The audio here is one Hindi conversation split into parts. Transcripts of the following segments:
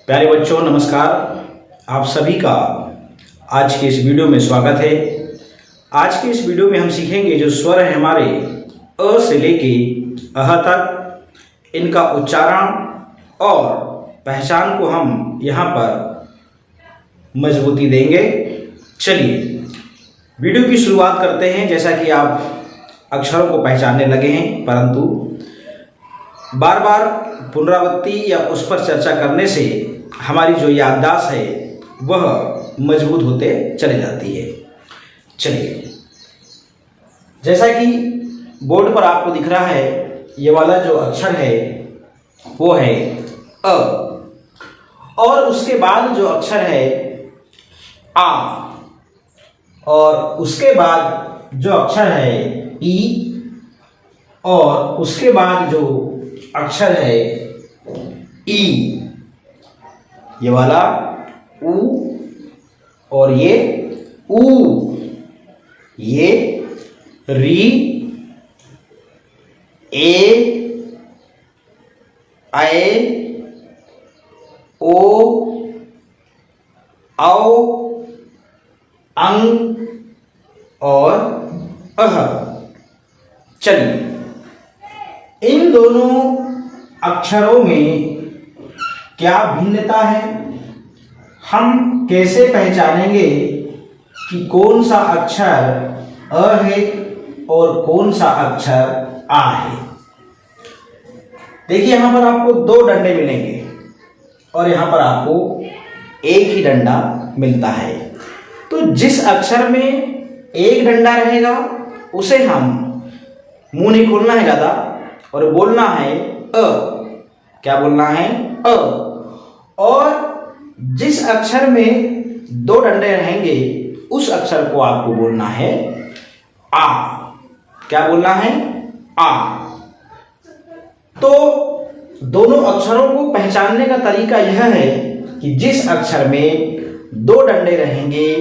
प्यारे बच्चों नमस्कार। आप सभी का आज के इस वीडियो में स्वागत है। आज के इस वीडियो में हम सीखेंगे जो स्वर हैं हमारे अ से लेके अह तक, इनका उच्चारण और पहचान को हम यहाँ पर मजबूती देंगे। चलिए वीडियो की शुरुआत करते हैं। जैसा कि आप अक्षरों को पहचानने लगे हैं, परंतु बार बार पुनरावृत्ति या उस पर चर्चा करने से हमारी जो याददाश्त है वह मजबूत होते चले जाती है। चलिए, जैसा कि बोर्ड पर आपको दिख रहा है, ये वाला जो अक्षर है वो है अ, और उसके बाद जो अक्षर है आ, और उसके बाद जो अक्षर है ई, और उसके बाद जो अक्षर है ई, ये वाला ऊ, और ये ऊ, ये री, ए, ऐ, ओ, औ, अंग और अह। चलिए, इन दोनों अक्षरों में क्या भिन्नता है, हम कैसे पहचानेंगे कि कौन सा अक्षर अ है और कौन सा अक्षर आ है। देखिए, यहां पर आपको दो डंडे मिलेंगे और यहां पर आपको एक ही डंडा मिलता है। तो जिस अक्षर में एक डंडा रहेगा उसे हम मुंह नहीं खोलना है ज़्यादा और बोलना है अ। क्या बोलना है? अ। और जिस अक्षर में दो डंडे रहेंगे उस अक्षर को आपको बोलना है आ। क्या बोलना है? आ। तो दोनों अक्षरों को पहचानने का तरीका यह है कि जिस अक्षर में दो डंडे रहेंगे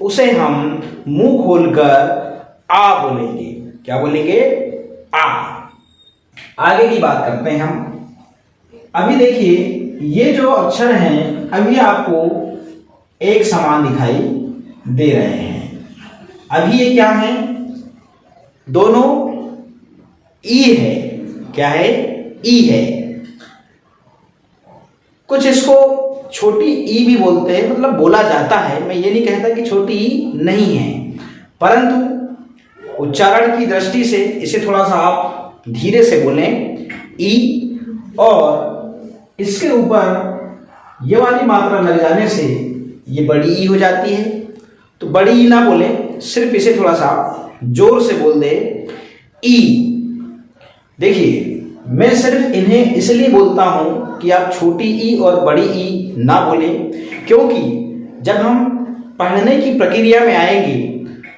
उसे हम मुंह खोलकर आ बोलेंगे। क्या बोलेंगे? आ। आगे की बात करते हैं हम। अभी देखिए, ये जो अक्षर हैं अभी आपको एक समान दिखाई दे रहे हैं। अभी ये क्या है? दोनों ई है। क्या है? ई है। कुछ इसको छोटी ई भी बोलते हैं, मतलब बोला जाता है। मैं ये नहीं कहता कि छोटी ई नहीं है, परंतु उच्चारण की दृष्टि से इसे थोड़ा सा आप धीरे से बोलें ई, और इसके ऊपर ये वाली मात्रा लग जाने से ये बड़ी ई हो जाती है। तो बड़ी ई ना बोले, सिर्फ इसे थोड़ा सा जोर से बोल दे ई। देखिए, मैं सिर्फ इन्हें इसलिए बोलता हूं कि आप छोटी ई और बड़ी ई ना बोले, क्योंकि जब हम पढ़ने की प्रक्रिया में आएंगे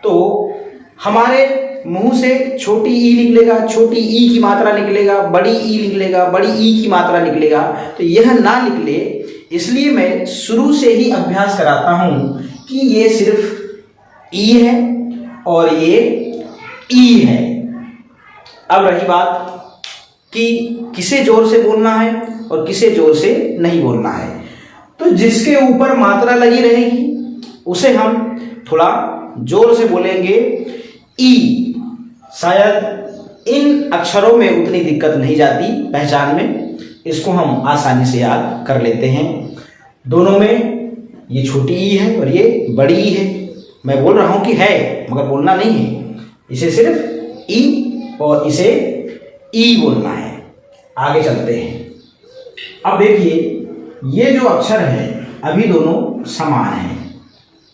तो हमारे मुंह से छोटी ई निकलेगा, छोटी ई की मात्रा निकलेगा, बड़ी ई निकलेगा, बड़ी ई की मात्रा निकलेगा। तो यह ना निकले, इसलिए मैं शुरू से ही अभ्यास कराता हूं कि ये सिर्फ ई है और ये ई है। अब रही बात कि किसे जोर से बोलना है और किसे जोर से नहीं बोलना है। तो जिसके ऊपर मात्रा लगी रहेगी उसे हम थोड़ा जोर से बोलेंगे ई। शायद इन अक्षरों में उतनी दिक्कत नहीं जाती पहचान में, इसको हम आसानी से याद कर लेते हैं। दोनों में ये छोटी ई है और ये बड़ी ई है। मैं बोल रहा हूं कि है, मगर बोलना नहीं है। इसे सिर्फ ई और इसे ई बोलना है। आगे चलते हैं। अब देखिए, ये जो अक्षर है अभी दोनों समान हैं।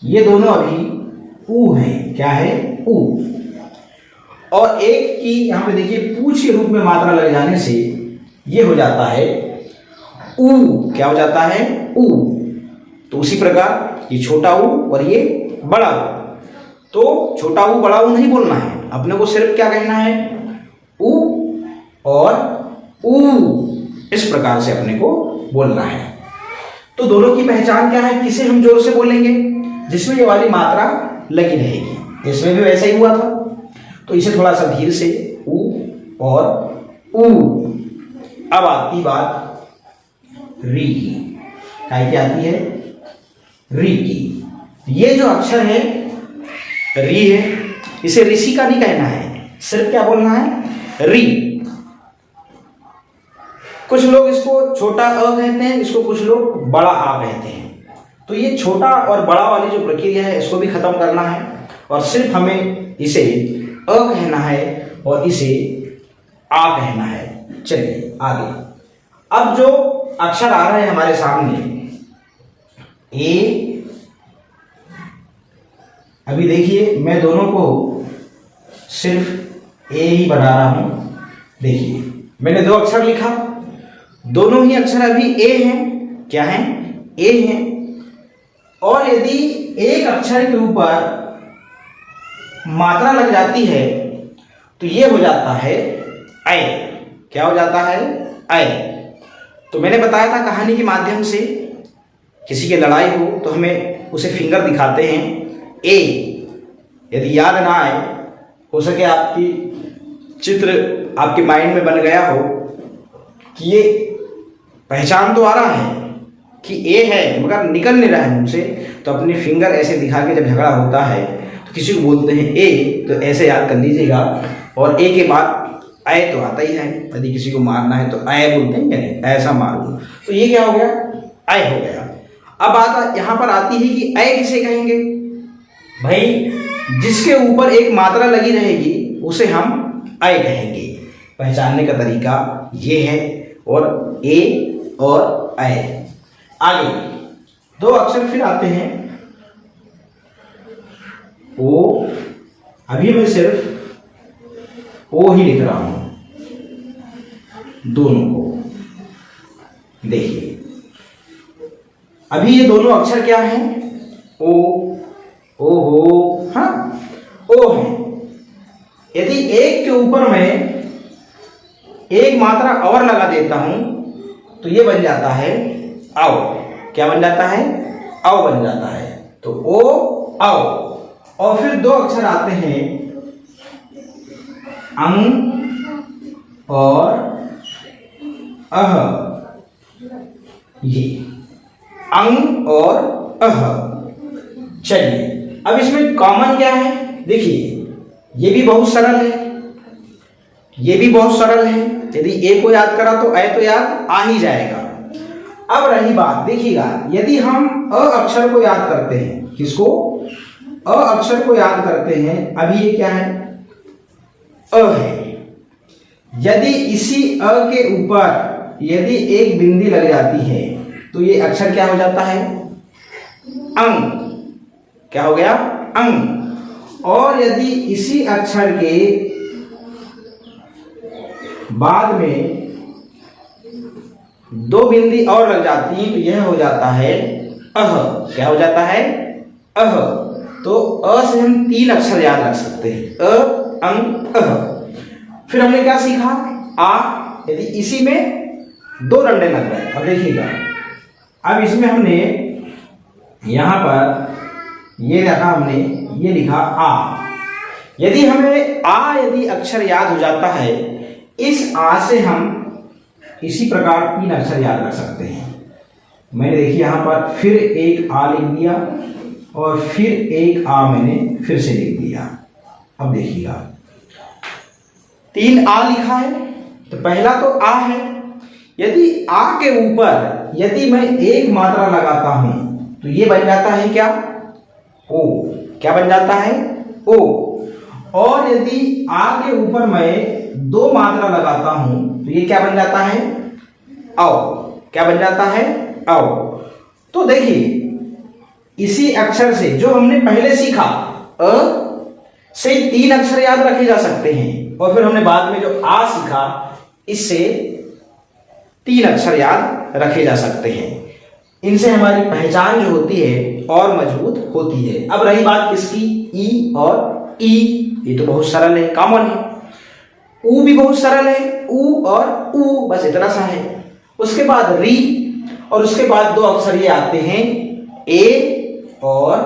ये दोनों अभी ऊ हैं। क्या है? ऊ। और एक की यहां पे देखिए पूछ के रूप में मात्रा लग जाने से ये हो जाता है ऊ। क्या हो जाता है? ऊ। तो उसी प्रकार ये छोटा ऊ और ये बड़ा ऊ। तो छोटा ऊ बड़ा ऊ नहीं बोलना है, अपने को सिर्फ क्या कहना है? ऊ और ऊ। इस प्रकार से अपने को बोलना है। तो दोनों की पहचान क्या है? किसे हम जोर से बोलेंगे? जिसमें ये वाली मात्रा लगी रहेगी। इसमें भी वैसा ही हुआ था, तो इसे थोड़ा सा धीरे से ऊ और ऊ। अब आती बात री की। काय की आती है? री की। ये जो अक्षर है री है, इसे ऋषि का नहीं कहना है, सिर्फ क्या बोलना है? री। कुछ लोग इसको छोटा अ कहते हैं, इसको कुछ लोग बड़ा आ कहते हैं। तो ये छोटा और बड़ा वाली जो प्रक्रिया है इसको भी खत्म करना है और सिर्फ हमें इसे अ कहना है और इसे आ कहना है। चलिए आगे। अब जो अक्षर आ रहा है हमारे सामने ए, अभी देखिए मैं दोनों को सिर्फ ए ही बना रहा हूं। देखिए मैंने दो अक्षर लिखा, दोनों ही अक्षर अभी ए हैं। क्या हैं? ए हैं। और यदि एक अक्षर के ऊपर मात्रा लग जाती है तो ये हो जाता है ऐ। क्या हो जाता है? ऐ। तो मैंने बताया था कहानी के माध्यम से, किसी की लड़ाई हो तो हमें उसे फिंगर दिखाते हैं ए। यदि याद ना आए, हो सके आपकी चित्र आपके माइंड में बन गया हो कि ये पहचान तो आ रहा है कि ए है मगर निकल नहीं रहा है मुंह से, तो अपने फिंगर ऐसे दिखा के जब झगड़ा होता है तो किसी को बोलते हैं ए, तो ऐसे याद कर लीजिएगा। और ए के बाद ऐ तो आता ही है, यदि किसी को मारना है तो ऐ बोलते हैं, यानी ऐसा मारूं। तो ये क्या हो गया? ऐ हो गया। अब बात यहाँ पर आती है कि ऐ किसे कहेंगे? भाई जिसके ऊपर एक मात्रा लगी रहेगी उसे हम ऐ कहेंगे। पहचानने का तरीका ये है। और ए और ऐ। आगे दो अक्षर फिर आते हैं ओ। अभी मैं सिर्फ ओ ही लिख रहा हूं दोनों को। देखिए अभी ये दोनों अक्षर क्या हैं? ओ, ओ हो, हाँ ओ है। यदि एक के ऊपर मैं एक मात्रा और लगा देता हूं तो ये बन जाता है आओ। क्या बन जाता है? आओ बन जाता है। तो ओ आओ। और फिर दो अक्षर आते हैं अंग और अह। ये अंग और अह। चलिए अब इसमें कॉमन क्या है? देखिए ये भी बहुत सरल है, ये भी बहुत सरल है। यदि ए को याद करा तो ऐ तो याद आ ही जाएगा। अब रही बात, देखिएगा यदि हम अ अक्षर को याद करते हैं, किसको? अ अक्षर को याद करते हैं। अभी ये क्या है? अ है। यदि इसी अ के ऊपर यदि एक बिंदी लग जाती है तो ये अक्षर क्या हो जाता है? अंग। क्या हो गया? अंग। और यदि इसी अक्षर के बाद में दो बिंदी और लग जाती है तो यह हो जाता है अह। क्या हो जाता है? अह। तो अ से हम तीन अक्षर याद रख सकते हैं, अ, अंग, अह। फिर हमने क्या सीखा? आ। यदि इसी में दो डंडे लग गए, अब देखिएगा अब इसमें हमने यहां पर ये रखा, हमने ये लिखा आ। यदि हमें आ यदि अक्षर याद हो जाता है, इस आ से हम इसी प्रकार तीन अक्षर याद रख सकते हैं। मैंने देखिए यहां पर फिर एक आ लिख दिया और फिर एक आ मैंने फिर से लिख दिया। अब देखिएगा तीन आ लिखा है तो पहला तो आ है। यदि आ के ऊपर यदि मैं एक मात्रा लगाता हूं तो ये बन जाता है क्या? ओ। क्या बन जाता है? ओ। और यदि आ के ऊपर मैं दो मात्रा लगाता हूं तो ये क्या बन जाता है? आओ। क्या बन जाता है? आओ। तो देखिए इसी अक्षर से जो हमने पहले सीखा अ से तीन अक्षर याद रखे जा सकते हैं और फिर हमने बाद में जो आ सीखा इससे तीन अक्षर याद रखे जा सकते हैं। इनसे हमारी पहचान जो होती है और मजबूत होती है। अब रही बात किसकी? ई और ई। ये तो बहुत सरल है, कॉमन है। ऊ भी बहुत सरल है, ऊ और ऊ, बस इतना सा है। उसके बाद री और उसके बाद दो अक्षर ये आते हैं ए और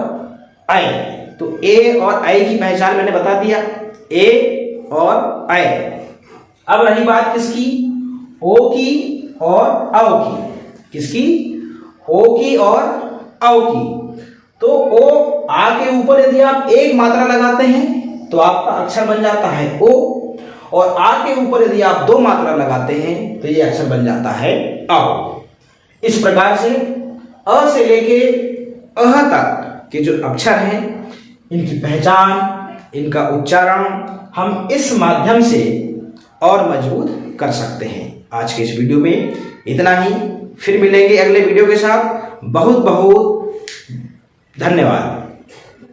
आई। तो ए और आई की पहचान मैंने बता दिया, ए और आई। अब रही बात किसकी? ओ की और आओ की। किसकी? ओ की और औ की। तो ओ आ के ऊपर यदि आप एक मात्रा लगाते हैं तो आपका अक्षर बन जाता है ओ, और आ के ऊपर यदि आप दो मात्रा लगाते हैं तो ये अक्षर बन जाता है औ। इस प्रकार से अ से लेके अह तक के जो अक्षर हैं इनकी पहचान, इनका उच्चारण हम इस माध्यम से और मजबूत कर सकते हैं। आज के इस वीडियो में इतना ही, फिर मिलेंगे अगले वीडियो के साथ। बहुत बहुत धन्यवाद।